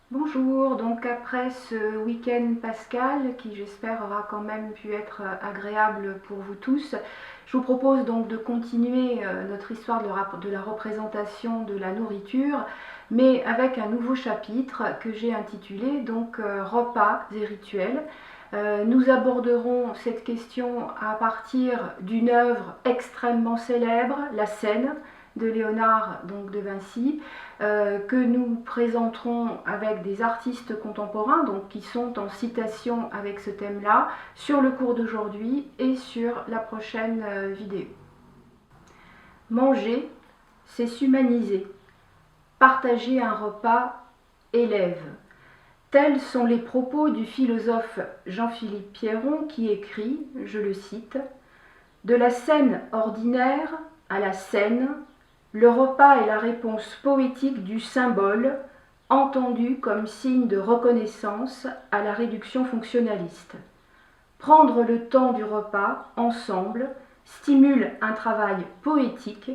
Bonjour, donc après ce week-end pascal qui j'espère aura quand même pu être agréable pour vous tous, je vous propose donc de continuer notre histoire de la représentation de la nourriture, mais avec un nouveau chapitre que j'ai intitulé donc repas et rituels. Nous aborderons cette question à partir d'une œuvre extrêmement célèbre, La Scène de Léonard donc de Vinci, que nous présenterons avec des artistes contemporains donc qui sont en citation avec ce thème-là sur le cours d'aujourd'hui et sur la prochaine vidéo. Manger, c'est s'humaniser. Partager un repas élève. Tels sont les propos du philosophe Jean-Philippe Pierron qui écrit, je le cite, « De la scène ordinaire à la scène, le repas est la réponse poétique du symbole, entendu comme signe de reconnaissance à la réduction fonctionnaliste. Prendre le temps du repas, ensemble, stimule un travail poétique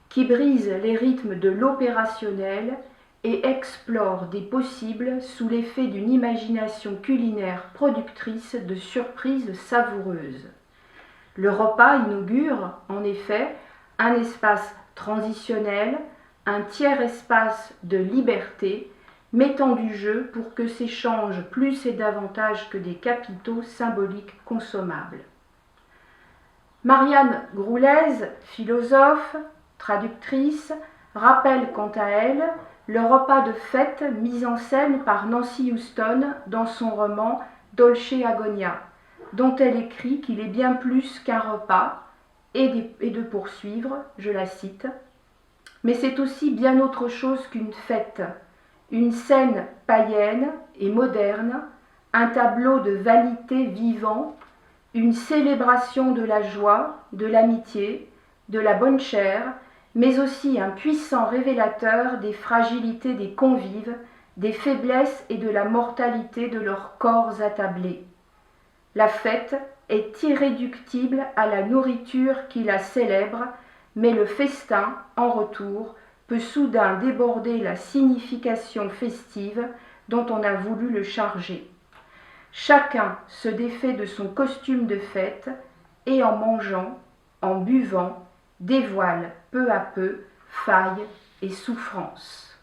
qui brise les rythmes de l'opérationnel et explore des possibles sous l'effet d'une imagination culinaire productrice de surprises savoureuses. Le repas inaugure, en effet, un espace transitionnel, un tiers espace de liberté, mettant du jeu pour que s'échangent plus et davantage que des capitaux symboliques consommables. Marianne Groulez, philosophe, traductrice, rappelle quant à elle le repas de fête mis en scène par Nancy Houston dans son roman Dolce Agonia, dont elle écrit qu'il est bien plus qu'un repas, et de poursuivre, je la cite, « Mais c'est aussi bien autre chose qu'une fête, une scène païenne et moderne, un tableau de vanité vivant, une célébration de la joie, de l'amitié, de la bonne chair, mais aussi un puissant révélateur des fragilités des convives, des faiblesses et de la mortalité de leurs corps attablés. La fête est irréductible à la nourriture qui la célèbre, mais le festin, en retour, peut soudain déborder la signification festive dont on a voulu le charger. Chacun se défait de son costume de fête et en mangeant, en buvant, dévoile peu à peu failles et souffrances. »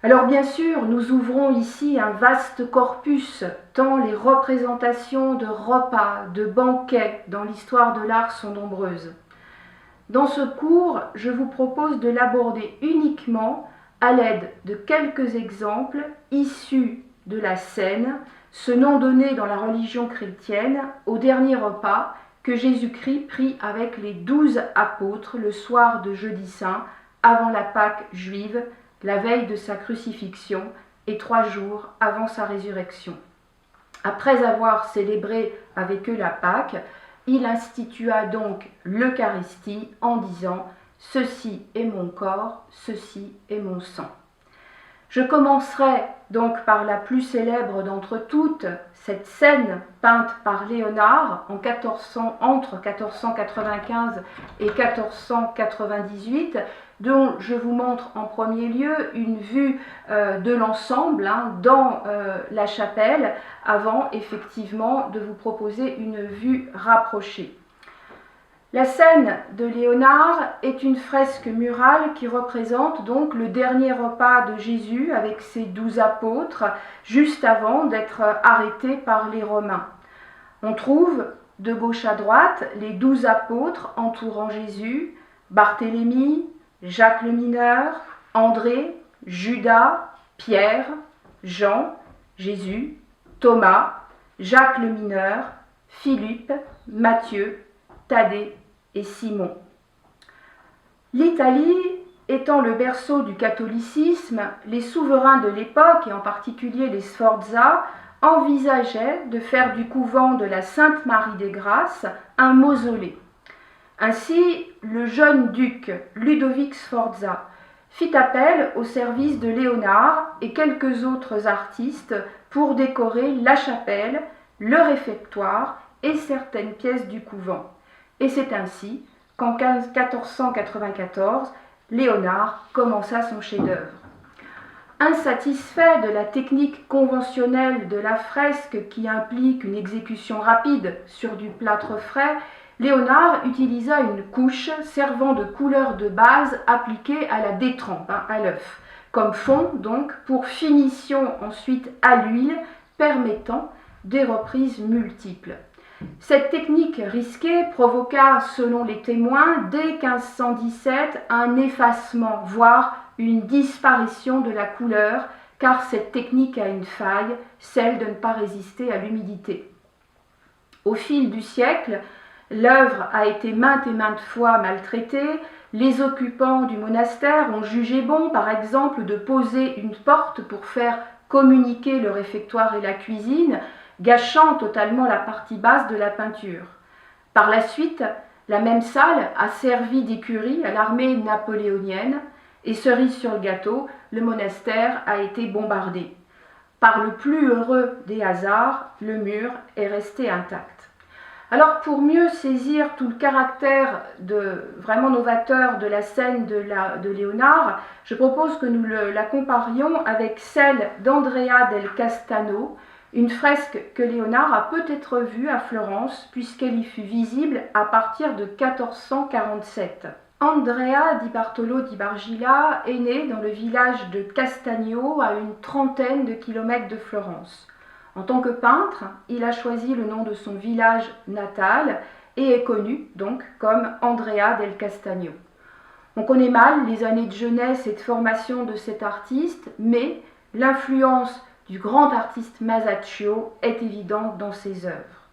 Alors bien sûr, nous ouvrons ici un vaste corpus, tant les représentations de repas, de banquets dans l'histoire de l'art sont nombreuses. Dans ce cours, je vous propose de l'aborder uniquement à l'aide de quelques exemples issus de la Scène, ce nom donné dans la religion chrétienne au dernier repas que Jésus-Christ prit avec les 12 apôtres le soir de Jeudi Saint, avant la Pâque juive, la veille de sa crucifixion et 3 jours avant sa résurrection. Après avoir célébré avec eux la Pâque, il institua donc l'Eucharistie en disant « Ceci est mon corps, ceci est mon sang ». Je commencerai donc par la plus célèbre d'entre toutes, cette scène peinte par Léonard entre 1495 et 1498, dont je vous montre en premier lieu une vue de l'ensemble dans la chapelle, avant effectivement de vous proposer une vue rapprochée. La scène de Léonard est une fresque murale qui représente donc le dernier repas de Jésus avec ses 12 apôtres, juste avant d'être arrêté par les Romains. On trouve de gauche à droite les 12 apôtres entourant Jésus, Barthélemy, Jacques le Mineur, André, Judas, Pierre, Jean, Jésus, Thomas, Jacques le Mineur, Philippe, Matthieu, Thaddée et Simon. L'Italie étant le berceau du catholicisme, les souverains de l'époque, et en particulier les Sforza, envisageaient de faire du couvent de la Sainte Marie des Grâces un mausolée. Ainsi, le jeune duc Ludovic Sforza fit appel au service de Léonard et quelques autres artistes pour décorer la chapelle, le réfectoire et certaines pièces du couvent. Et c'est ainsi qu'en 1494, Léonard commença son chef-d'œuvre. Insatisfait de la technique conventionnelle de la fresque qui implique une exécution rapide sur du plâtre frais, Léonard utilisa une couche servant de couleur de base appliquée à la détrempe, à l'œuf, comme fond donc pour finition ensuite à l'huile, permettant des reprises multiples. Cette technique risquée provoqua, selon les témoins, dès 1517 un effacement, voire une disparition de la couleur, car cette technique a une faille, celle de ne pas résister à l'humidité. Au fil du siècle, l'œuvre a été maintes et maintes fois maltraitée. Les occupants du monastère ont jugé bon, par exemple, de poser une porte pour faire communiquer le réfectoire et la cuisine, gâchant totalement la partie basse de la peinture. Par la suite, la même salle a servi d'écurie à l'armée napoléonienne et cerise sur le gâteau, le monastère a été bombardé. Par le plus heureux des hasards, le mur est resté intact. Alors pour mieux saisir tout le caractère vraiment novateur de la scène de Léonard, je propose que nous la comparions avec celle d'Andrea del Castano, une fresque que Léonard a peut-être vue à Florence puisqu'elle y fut visible à partir de 1447. Andrea di Bartolo di Bargilla est né dans le village de Castagno à une trentaine de kilomètres de Florence. En tant que peintre, il a choisi le nom de son village natal et est connu donc comme Andrea del Castagno. On connaît mal les années de jeunesse et de formation de cet artiste, mais l'influence du grand artiste Masaccio est évidente dans ses œuvres.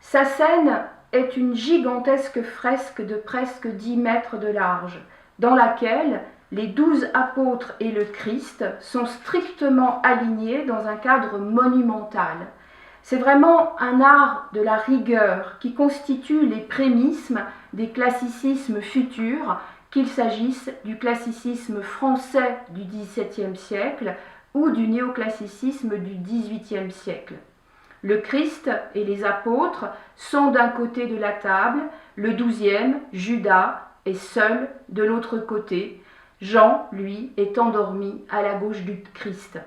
Sa scène est une gigantesque fresque de presque 10 mètres de large, dans laquelle les 12 apôtres et le Christ sont strictement alignés dans un cadre monumental. C'est vraiment un art de la rigueur qui constitue les prémices des classicismes futurs, qu'il s'agisse du classicisme français du XVIIe siècle ou du néoclassicisme du XVIIIe siècle. Le Christ et les apôtres sont d'un côté de la table, le 12e, Judas, est seul de l'autre côté. Jean, lui, est endormi à la gauche du Christ.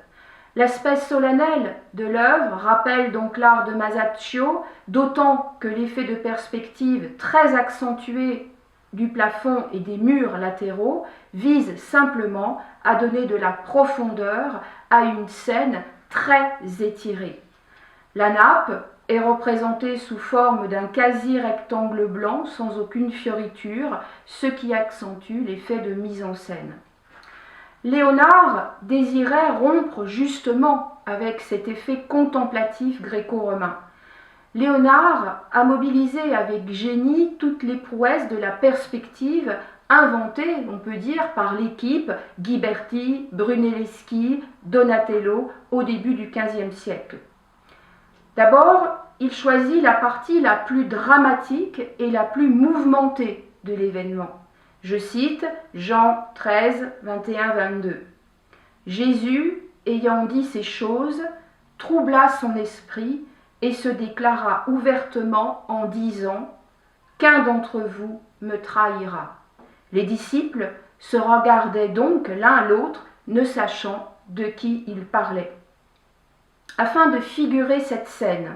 L'aspect solennel de l'œuvre rappelle donc l'art de Masaccio, d'autant que l'effet de perspective très accentué du plafond et des murs latéraux vise simplement à donner de la profondeur à une scène très étirée. La nappe est représentée sous forme d'un quasi-rectangle blanc sans aucune fioriture, ce qui accentue l'effet de mise en scène. Léonard désirait rompre justement avec cet effet contemplatif gréco-romain. Léonard a mobilisé avec génie toutes les prouesses de la perspective inventées, on peut dire, par l'équipe Ghiberti, Brunelleschi, Donatello au début du XVe siècle. D'abord, il choisit la partie la plus dramatique et la plus mouvementée de l'événement. Je cite Jean 13, 21-22. Jésus, ayant dit ces choses, troubla son esprit et se déclara ouvertement en disant « Qu'un d'entre vous me trahira ». Les disciples se regardaient donc l'un l'autre, ne sachant de qui ils parlaient. Afin de figurer cette scène,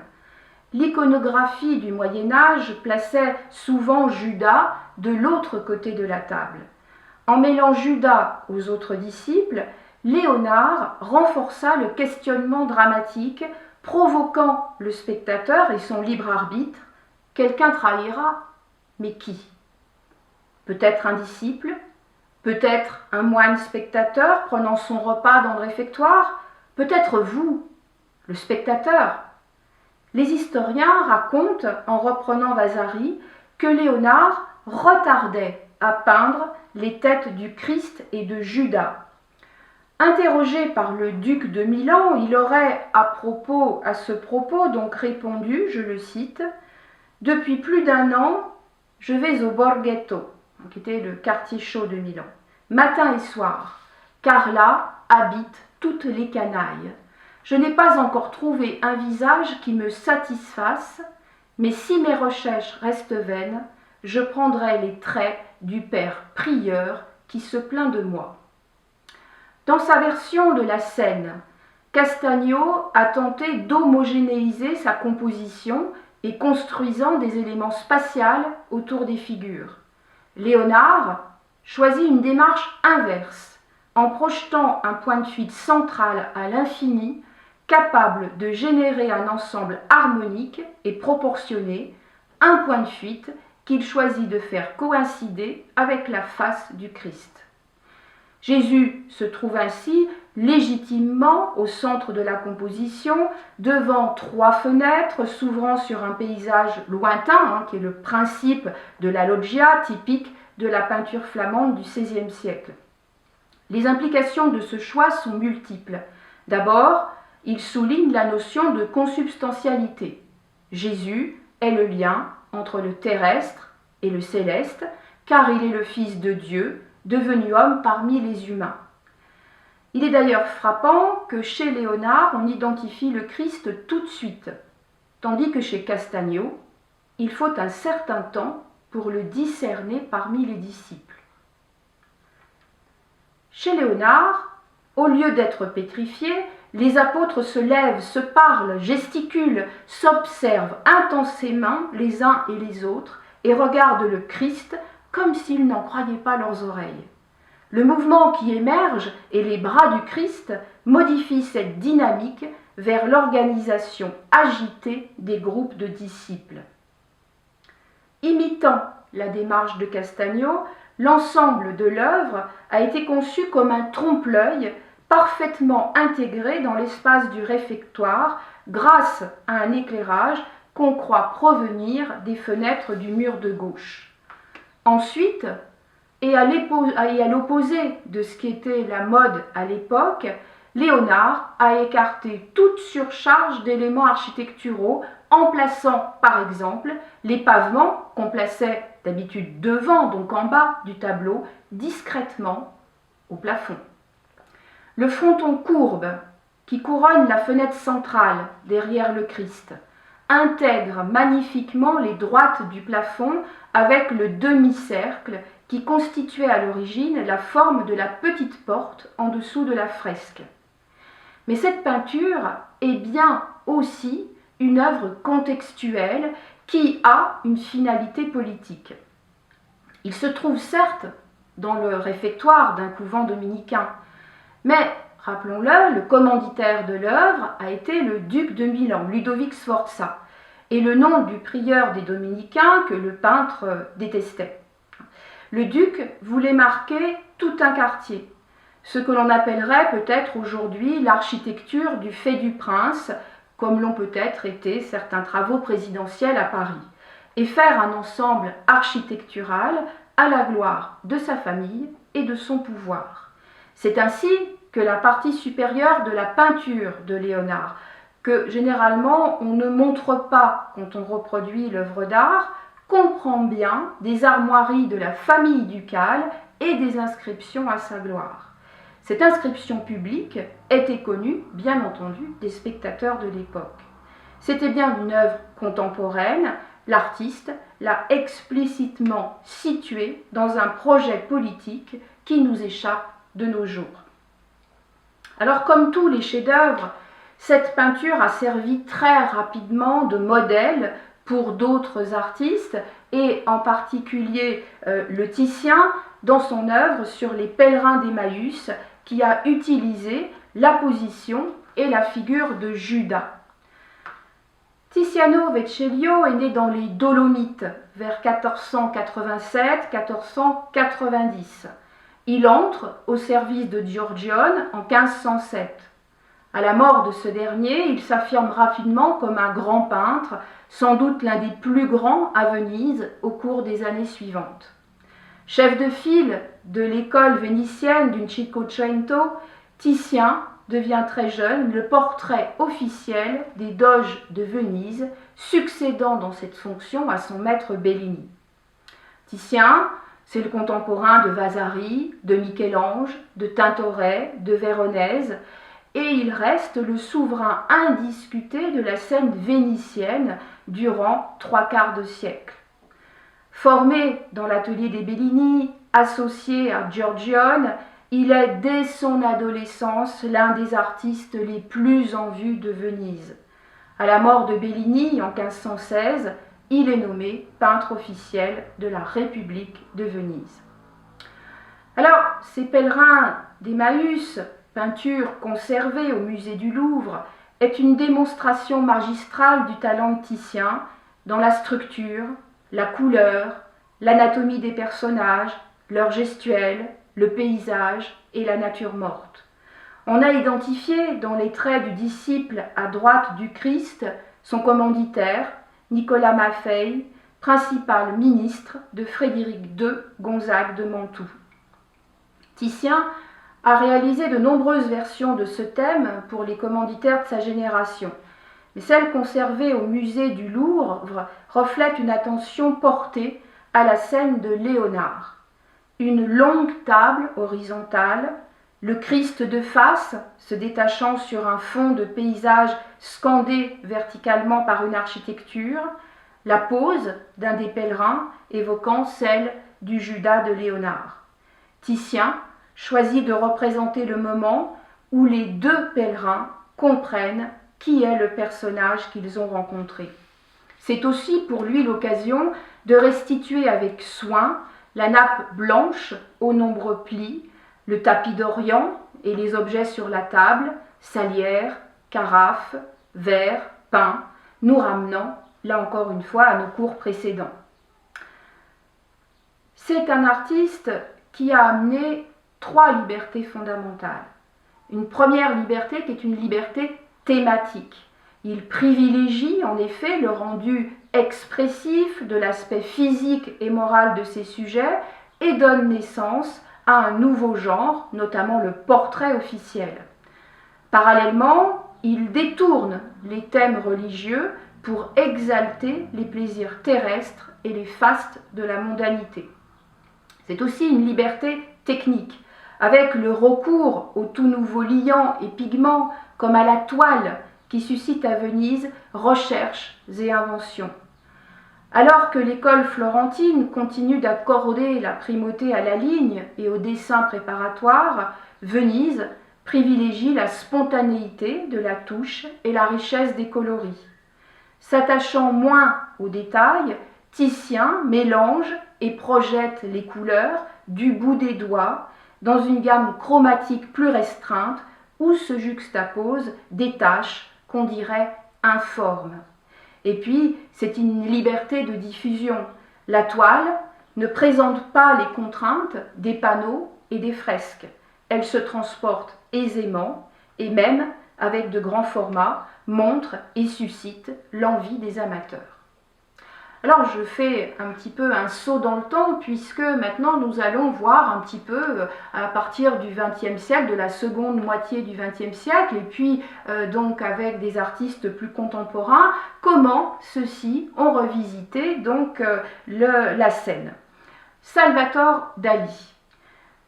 l'iconographie du Moyen-Âge plaçait souvent Judas de l'autre côté de la table. En mêlant Judas aux autres disciples, Léonard renforça le questionnement dramatique, provoquant le spectateur et son libre arbitre. Quelqu'un trahira, mais qui? Peut-être un disciple, peut-être un moine spectateur prenant son repas dans le réfectoire, peut-être vous, le spectateur. Les historiens racontent, en reprenant Vasari, que Léonard retardait à peindre les têtes du Christ et de Judas. Interrogé par le duc de Milan, il aurait à ce propos donc répondu, je le cite, « Depuis plus d'1 an, je vais au Borghetto », qui était le quartier chaud de Milan, matin et soir, car là habitent toutes les canailles. Je n'ai pas encore trouvé un visage qui me satisfasse, mais si mes recherches restent vaines, je prendrai les traits du père prieur qui se plaint de moi. Dans sa version de la scène, Castagno a tenté d'homogénéiser sa composition et construisant des éléments spatials autour des figures. Léonard choisit une démarche inverse, en projetant un point de fuite central à l'infini, capable de générer un ensemble harmonique et proportionné, un point de fuite qu'il choisit de faire coïncider avec la face du Christ. Jésus se trouve ainsi légitimement au centre de la composition, devant 3 fenêtres s'ouvrant sur un paysage lointain, qui est le principe de la loggia typique de la peinture flamande du XVIe siècle. Les implications de ce choix sont multiples. D'abord, il souligne la notion de consubstantialité. Jésus est le lien entre le terrestre et le céleste, car il est le Fils de Dieu, devenu homme parmi les humains. Il est d'ailleurs frappant que chez Léonard, on identifie le Christ tout de suite, tandis que chez Castagno, il faut un certain temps pour le discerner parmi les disciples. Chez Léonard, au lieu d'être pétrifiés, les apôtres se lèvent, se parlent, gesticulent, s'observent intensément les uns et les autres et regardent le Christ comme s'ils n'en croyaient pas leurs oreilles. Le mouvement qui émerge et les bras du Christ modifient cette dynamique vers l'organisation agitée des groupes de disciples. Imitant la démarche de Castagno, l'ensemble de l'œuvre a été conçu comme un trompe-l'œil parfaitement intégré dans l'espace du réfectoire grâce à un éclairage qu'on croit provenir des fenêtres du mur de gauche. Ensuite, et à l'opposé de ce qui était la mode à l'époque, Léonard a écarté toute surcharge d'éléments architecturaux en plaçant, par exemple, les pavements qu'on plaçait d'habitude devant, donc en bas du tableau, discrètement au plafond. Le fronton courbe qui couronne la fenêtre centrale derrière le Christ intègre magnifiquement les droites du plafond avec le demi-cercle qui constituait à l'origine la forme de la petite porte en dessous de la fresque. Mais cette peinture est bien aussi une œuvre contextuelle qui a une finalité politique. Il se trouve certes dans le réfectoire d'un couvent dominicain, mais rappelons-le, le commanditaire de l'œuvre a été le duc de Milan, Ludovic Sforza, et le nom du prieur des dominicains que le peintre détestait. Le duc voulait marquer tout un quartier, ce que l'on appellerait peut-être aujourd'hui l'architecture du fait du prince, comme l'ont peut-être été certains travaux présidentiels à Paris, et faire un ensemble architectural à la gloire de sa famille et de son pouvoir. C'est ainsi que la partie supérieure de la peinture de Léonard, que généralement on ne montre pas quand on reproduit l'œuvre d'art, comprend bien des armoiries de la famille ducale et des inscriptions à sa gloire. Cette inscription publique était connue, bien entendu, des spectateurs de l'époque. C'était bien une œuvre contemporaine, l'artiste l'a explicitement située dans un projet politique qui nous échappe de nos jours. Alors, comme tous les chefs-d'œuvre, cette peinture a servi très rapidement de modèle pour d'autres artistes, et en particulier le Titien dans son œuvre sur les pèlerins d'Emmaüs, qui a utilisé la position et la figure de Judas. Tiziano Vecellio est né dans les Dolomites vers 1487-1490. Il entre au service de Giorgione en 1507. À la mort de ce dernier, il s'affirme rapidement comme un grand peintre, sans doute l'un des plus grands à Venise au cours des années suivantes. Chef de file de l'école vénitienne du Cinquecento, Titien devient très jeune le portrait officiel des doges de Venise, succédant dans cette fonction à son maître Bellini. Titien, c'est le contemporain de Vasari, de Michel-Ange, de Tintoret, de Véronèse, et il reste le souverain indiscuté de la scène vénitienne durant 3/4 de siècle. Formé dans l'atelier des Bellini, associé à Giorgione, Il est dès son adolescence l'un des artistes les plus en vue de Venise. À la mort de Bellini en 1516, il est nommé peintre officiel de la République de Venise. Alors, ces pèlerins d'Emmaüs, peinture conservée au musée du Louvre, est une démonstration magistrale du talent de Titien dans la structure, la couleur, l'anatomie des personnages, leur gestuelle, le paysage et la nature morte. On a identifié dans les traits du disciple à droite du Christ son commanditaire, Nicolas Maffei, principal ministre de Frédéric II Gonzague de Mantoue. Titien a réalisé de nombreuses versions de ce thème pour les commanditaires de sa génération, mais celle conservée au musée du Louvre reflète une attention portée à la scène de Léonard. Une longue table horizontale, le Christ de face se détachant sur un fond de paysage scandé verticalement par une architecture, la pose d'un des pèlerins évoquant celle du Judas de Léonard. Titien choisit de représenter le moment où les deux pèlerins comprennent qui est le personnage qu'ils ont rencontré. C'est aussi pour lui l'occasion de restituer avec soin la nappe blanche aux nombreux plis, le tapis d'Orient et les objets sur la table, salières, carafes, verres, pains, nous ramenant, là encore une fois, à nos cours précédents. C'est un artiste qui a amené 3 libertés fondamentales. Une première liberté qui est une liberté thématique. Il privilégie en effet le rendu expressif de l'aspect physique et moral de ses sujets et donne naissance à un nouveau genre, notamment le portrait officiel. Parallèlement, il détourne les thèmes religieux pour exalter les plaisirs terrestres et les fastes de la mondanité. C'est aussi une liberté technique, avec le recours aux tout nouveaux liants et pigments comme à la toile qui suscite à Venise recherches et inventions. Alors que l'école florentine continue d'accorder la primauté à la ligne et au dessin préparatoire, Venise privilégie la spontanéité de la touche et la richesse des coloris. S'attachant moins aux détails, Titien mélange et projette les couleurs du bout des doigts dans une gamme chromatique plus restreinte où se juxtaposent des taches qu'on dirait informes. Et puis, c'est une liberté de diffusion. La toile ne présente pas les contraintes des panneaux et des fresques. Elle se transporte aisément et même, avec de grands formats, montre et suscite l'envie des amateurs. Alors je fais un petit peu un saut dans le temps puisque maintenant nous allons voir un petit peu à partir du XXe siècle, de la seconde moitié du XXe siècle et puis donc avec des artistes plus contemporains, comment ceux-ci ont revisité donc la scène. Salvador Dali.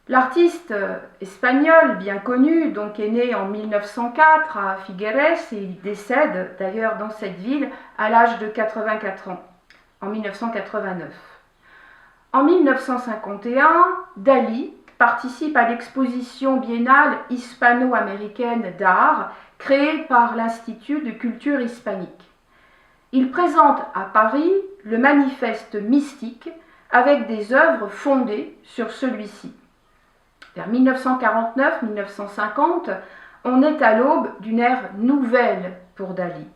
L'artiste espagnol bien connu donc est né en 1904 à Figueres et il décède d'ailleurs dans cette ville à l'âge de 84 ans. En 1989. En 1951, Dali participe à l'exposition biennale hispano-américaine d'art créée par l'Institut de culture hispanique. Il présente à Paris le manifeste mystique avec des œuvres fondées sur celui-ci. Vers 1949-1950, on est à l'aube d'une ère nouvelle pour Dali.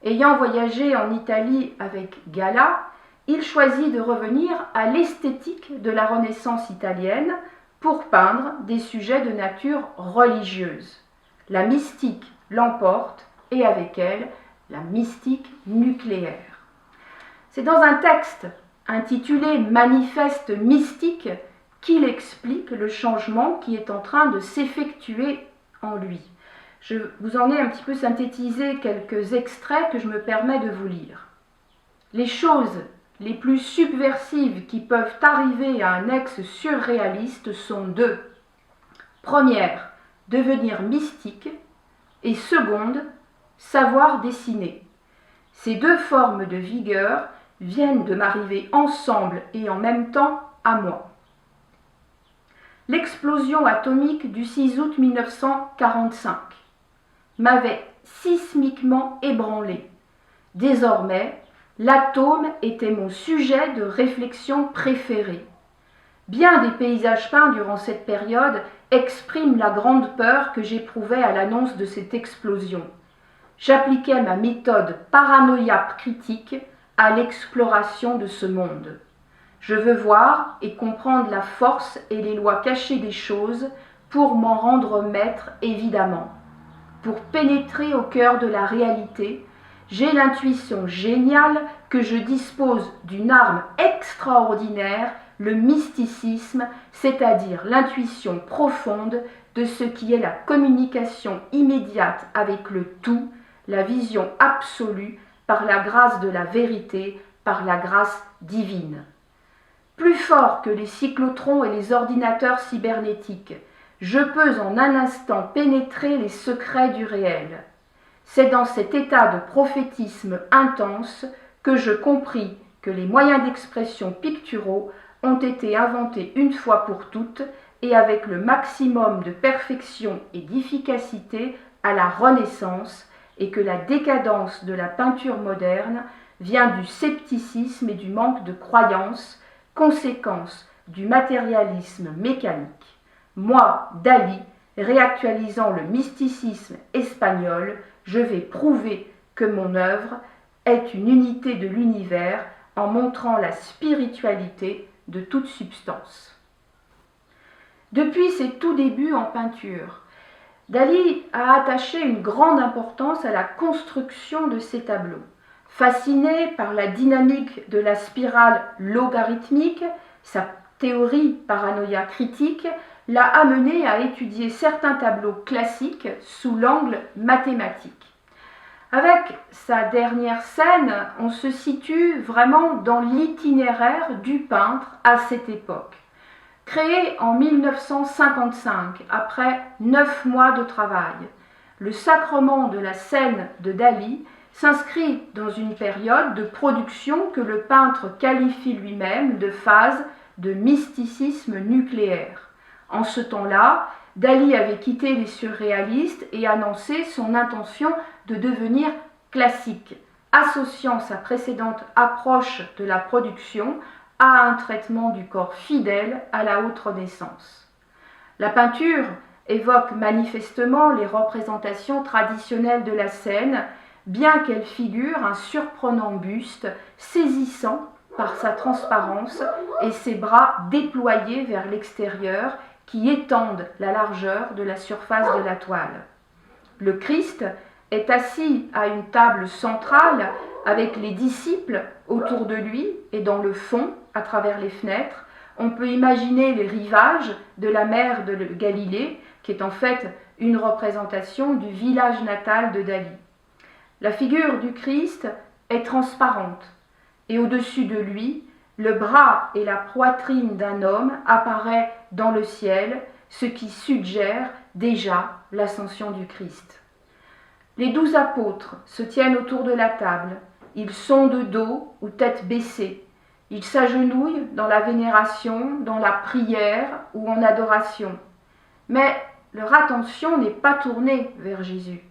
Ayant voyagé en Italie avec Gala, il choisit de revenir à l'esthétique de la Renaissance italienne pour peindre des sujets de nature religieuse. La mystique l'emporte et avec elle la mystique nucléaire. C'est dans un texte intitulé Manifeste mystique qu'il explique le changement qui est en train de s'effectuer en lui. Je vous en ai un petit peu synthétisé quelques extraits que je me permets de vous lire. Les choses les plus subversives qui peuvent arriver à un ex-surréaliste sont 2. Première, devenir mystique et seconde, savoir dessiner. Ces 2 formes de vigueur viennent de m'arriver ensemble et en même temps à moi. l'explosion atomique du 6 août 1945 m'avait sismiquement ébranlé. Désormais, l'atome était mon sujet de réflexion préféré. Bien des paysages peints durant cette période expriment la grande peur que j'éprouvais à l'annonce de cette explosion. J'appliquais ma méthode paranoïa critique à l'exploration de ce monde. Je veux voir et comprendre la force et les lois cachées des choses pour m'en rendre maître, évidemment. Pour pénétrer au cœur de la réalité, j'ai l'intuition géniale que je dispose d'une arme extraordinaire, le mysticisme, c'est-à-dire l'intuition profonde de ce qui est la communication immédiate avec le tout, la vision absolue par la grâce de la vérité, par la grâce divine. Plus fort que les cyclotrons et les ordinateurs cybernétiques, je peux en un instant pénétrer les secrets du réel. C'est dans cet état de prophétisme intense que je compris que les moyens d'expression picturaux ont été inventés une fois pour toutes et avec le maximum de perfection et d'efficacité à la Renaissance, et que la décadence de la peinture moderne vient du scepticisme et du manque de croyance, conséquence du matérialisme mécanique. Moi, Dali, réactualisant le mysticisme espagnol, je vais prouver que mon œuvre est une unité de l'univers en montrant la spiritualité de toute substance. Depuis ses tout débuts en peinture, Dali a attaché une grande importance à la construction de ses tableaux. Fasciné par la dynamique de la spirale logarithmique, sa théorie paranoïa critique l'a amené à étudier certains tableaux classiques sous l'angle mathématique. Avec sa dernière scène, on se situe vraiment dans l'itinéraire du peintre à cette époque. Créé en 1955, après 9 mois de travail, le sacrement de la scène de Dali s'inscrit dans une période de production que le peintre qualifie lui-même de phase de mysticisme nucléaire. En ce temps-là, Dali avait quitté les surréalistes et annoncé son intention de devenir classique, associant sa précédente approche de la production à un traitement du corps fidèle à la haute Renaissance. La peinture évoque manifestement les représentations traditionnelles de la scène, bien qu'elle figure un surprenant buste saisissant par sa transparence et ses bras déployés vers l'extérieur qui étendent la largeur de la surface de la toile. Le Christ est assis à une table centrale avec les disciples autour de lui et dans le fond, à travers les fenêtres, on peut imaginer les rivages de la mer de Galilée, qui est en fait une représentation du village natal de Dali. La figure du Christ est transparente et au-dessus de lui, le bras et la poitrine d'un homme apparaît dans le ciel, ce qui suggère déjà l'ascension du Christ. Les 12 apôtres se tiennent autour de la table. Ils sont de dos ou tête baissée. Ils s'agenouillent dans la vénération, dans la prière ou en adoration. Mais leur attention n'est pas tournée vers Jésus.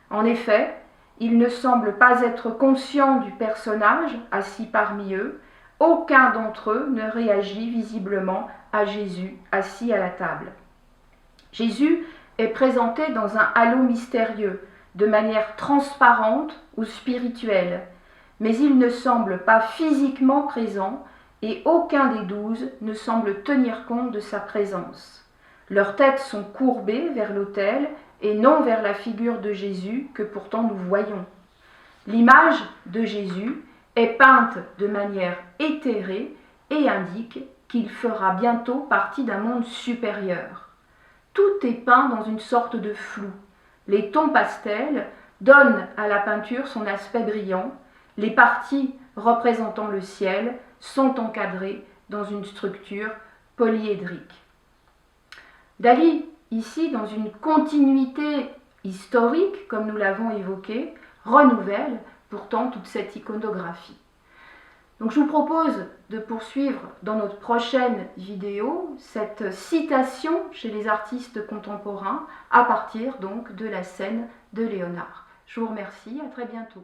En effet, ils ne semblent pas être conscients du personnage assis parmi eux. Aucun d'entre eux ne réagit visiblement à Jésus assis à la table. Jésus est présenté dans un halo mystérieux, de manière transparente ou spirituelle, mais il ne semble pas physiquement présent et aucun des 12 ne semble tenir compte de sa présence. Leurs têtes sont courbées vers l'autel et non vers la figure de Jésus que pourtant nous voyons. L'image de Jésus est peinte de manière éthérée et indique qu'il fera bientôt partie d'un monde supérieur. Tout est peint dans une sorte de flou. Les tons pastels donnent à la peinture son aspect brillant. Les parties représentant le ciel sont encadrées dans une structure polyédrique. Dali, ici, dans une continuité historique, comme nous l'avons évoqué, renouvelle pourtant toute cette iconographie. Donc je vous propose de poursuivre dans notre prochaine vidéo cette citation chez les artistes contemporains à partir donc de la scène de Léonard. Je vous remercie, à très bientôt.